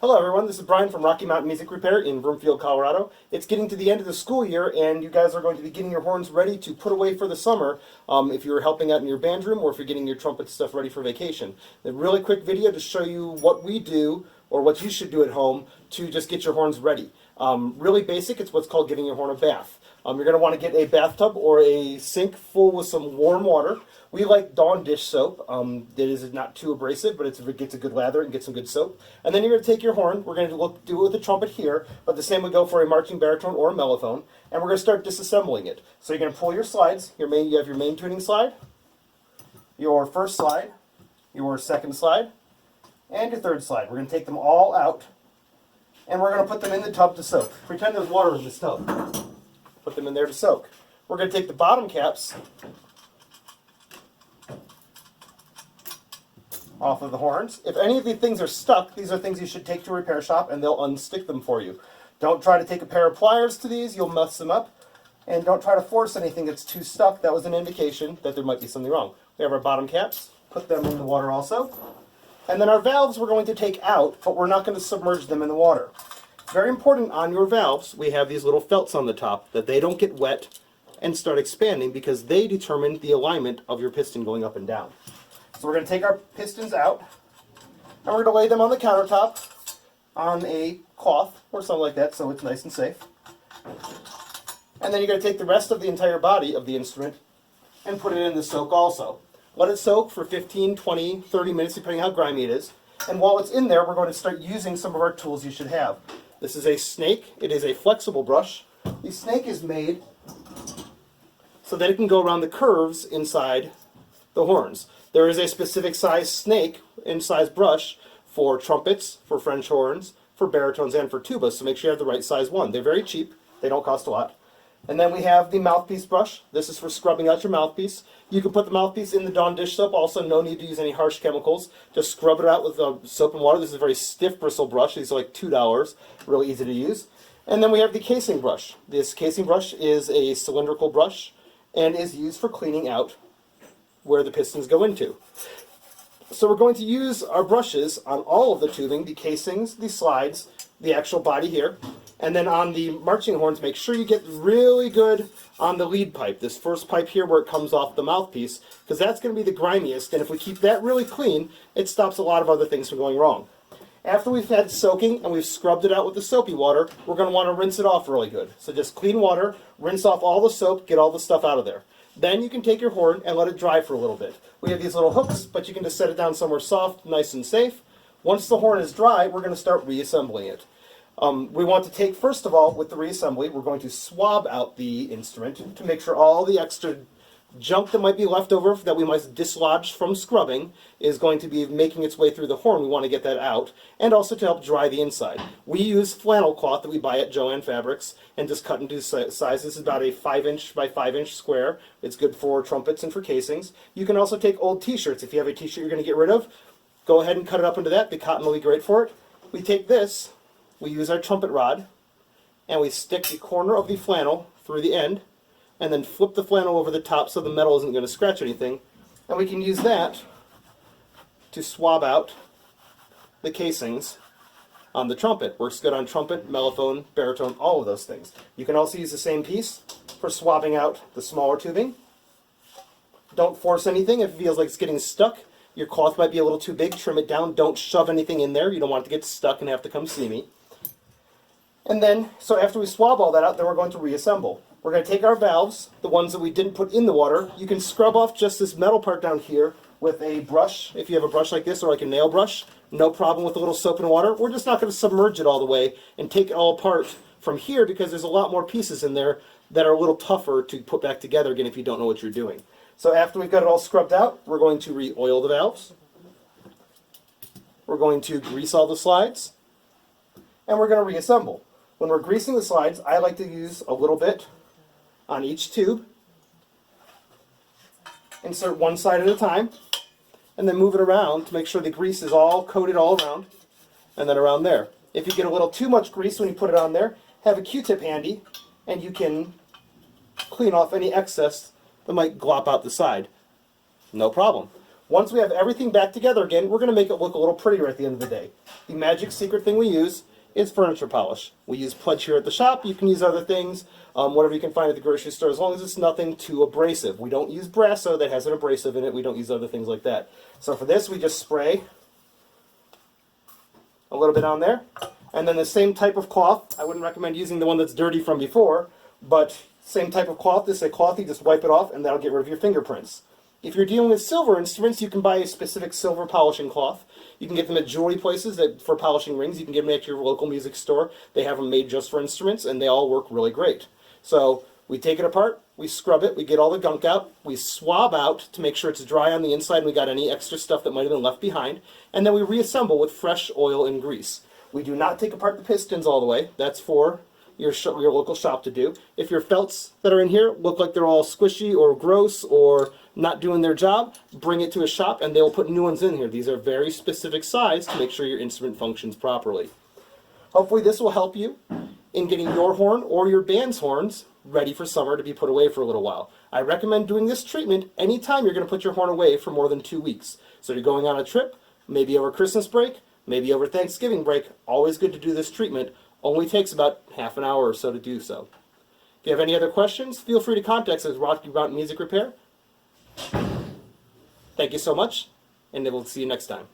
Hello everyone, this is Brian from Rocky Mountain Music Repair in Broomfield, Colorado. It's getting to the end of the school year and you guys are going to be getting your horns ready to put away for the summer if you're helping out in your band room or if you're getting your trumpet stuff ready for vacation. A really quick video to show you what we do or what you should do at home to just get your horns ready. Really basic, it's what's called giving your horn a bath. You're going to want to get a bathtub or a sink full with some warm water. We like Dawn dish soap. That is not too abrasive, but it gets a good lather and gets some good soap. And then you're going to take your horn. We're going to do it with the trumpet here, but the same would go for a marching baritone or a mellophone. And we're going to start disassembling it. So you're going to pull your slides. You have your main tuning slide, your first slide, your second slide, and your third slide. We're going to take them all out, and we're going to put them in the tub to soak. Pretend there's water in this tub. Put them in there to soak. We're going to take the bottom caps off of the horns. If any of these things are stuck, these are things you should take to a repair shop and they'll unstick them for you. Don't try to take a pair of pliers to these, you'll mess them up. And don't try to force anything that's too stuck. That was an indication that there might be something wrong. We have our bottom caps, put them in the water also. And then our valves we're going to take out, but we're not going to submerge them in the water. Very important on your valves, we have these little felts on the top that they don't get wet and start expanding because they determine the alignment of your piston going up and down. So we're going to take our pistons out and we're going to lay them on the countertop on a cloth or something like that so it's nice and safe. And then you're going to take the rest of the entire body of the instrument and put it in the soak also. Let it soak for 15, 20, 30 minutes depending how grimy it is. And while it's in there, we're going to start using some of our tools you should have. This is a snake. It is a flexible brush. The snake is made so that it can go around the curves inside the horns. There is a specific size snake and size brush for trumpets, for French horns, for baritones, and for tubas, so make sure you have the right size one. They're very cheap. They don't cost a lot. And then we have the mouthpiece brush. This is for scrubbing out your mouthpiece. You can put the mouthpiece in the Dawn dish soap. Also, no need to use any harsh chemicals. Just scrub it out with soap and water. This is a very stiff bristle brush. These are like $2. Really easy to use. And then we have the casing brush. This casing brush is a cylindrical brush and is used for cleaning out where the pistons go into. So we're going to use our brushes on all of the tubing, the casings, the slides, the actual body here, and then on the marching horns, make sure you get really good on the lead pipe, this first pipe here where it comes off the mouthpiece, because that's going to be the grimiest, and if we keep that really clean, it stops a lot of other things from going wrong. After we've had soaking and we've scrubbed it out with the soapy water, we're going to want to rinse it off really good. So just clean water, rinse off all the soap, get all the stuff out of there. Then you can take your horn and let it dry for a little bit. We have these little hooks, but you can just set it down somewhere soft, nice and safe. Once the horn is dry, we're going to start reassembling it. We want to take, first of all, with the reassembly, we're going to swab out the instrument to make sure all the extra junk that might be left over that we might dislodge from scrubbing is going to be making its way through the horn. We want to get that out, and also to help dry the inside. We use flannel cloth that we buy at Joann Fabrics and just cut into size. This is about a 5-inch by 5-inch square. It's good for trumpets and for casings. You can also take old t-shirts. If you have a t-shirt you're going to get rid of, go ahead and cut it up into that. The cotton will be great for it. We take this, we use our trumpet rod, and we stick the corner of the flannel through the end, and then flip the flannel over the top so the metal isn't going to scratch anything. And we can use that to swab out the casings on the trumpet. Works good on trumpet, mellophone, baritone, all of those things. You can also use the same piece for swabbing out the smaller tubing. Don't force anything if it feels like it's getting stuck. Your cloth might be a little too big, trim it down. Don't shove anything in there. You don't want it to get stuck and have to come see me. And then, so after we swab all that out, then we're going to reassemble. We're going to take our valves, the ones that we didn't put in the water. You can scrub off just this metal part down here with a brush, if you have a brush like this or like a nail brush. No problem with a little soap and water. We're just not going to submerge it all the way and take it all apart from here because there's a lot more pieces in there that are a little tougher to put back together again if you don't know what you're doing. So after we've got it all scrubbed out, we're going to re-oil the valves. We're going to grease all the slides. And we're going to reassemble. When we're greasing the slides, I like to use a little bit on each tube. Insert one side at a time, and then move it around to make sure the grease is all coated all around, and then around there. If you get a little too much grease when you put it on there, have a Q-tip handy, and you can clean off any excess that might glop out the side. No problem. Once we have everything back together again, we're going to make it look a little prettier at the end of the day. The magic secret thing we use is furniture polish. We use Pledge here at the shop. You can use other things, whatever you can find at the grocery store, as long as it's nothing too abrasive. We don't use Brasso that has an abrasive in it. We don't use other things like that. So for this, we just spray a little bit on there. And then the same type of cloth. I wouldn't recommend using the one that's dirty from before, but same type of cloth. This is a cloth. You just wipe it off, and that'll get rid of your fingerprints. If you're dealing with silver instruments, you can buy a specific silver polishing cloth. You can get them at jewelry places for polishing rings. You can get them at your local music store. They have them made just for instruments, and they all work really great. So we take it apart, we scrub it, we get all the gunk out, we swab out to make sure it's dry on the inside and we got any extra stuff that might have been left behind, and then we reassemble with fresh oil and grease. We do not take apart the pistons all the way. That's for your local shop to do. If your felts that are in here look like they're all squishy or gross or not doing their job, bring it to a shop and they'll put new ones in here. These are very specific size to make sure your instrument functions properly. Hopefully this will help you in getting your horn or your band's horns ready for summer to be put away for a little while. I recommend doing this treatment anytime you're going to put your horn away for more than 2 weeks. So you're going on a trip, maybe over Christmas break, maybe over Thanksgiving break, always good to do this treatment. Only takes about half an hour or so to do so. If you have any other questions, feel free to contact us at Rocky Mountain Music Repair. Thank you so much, and we'll see you next time.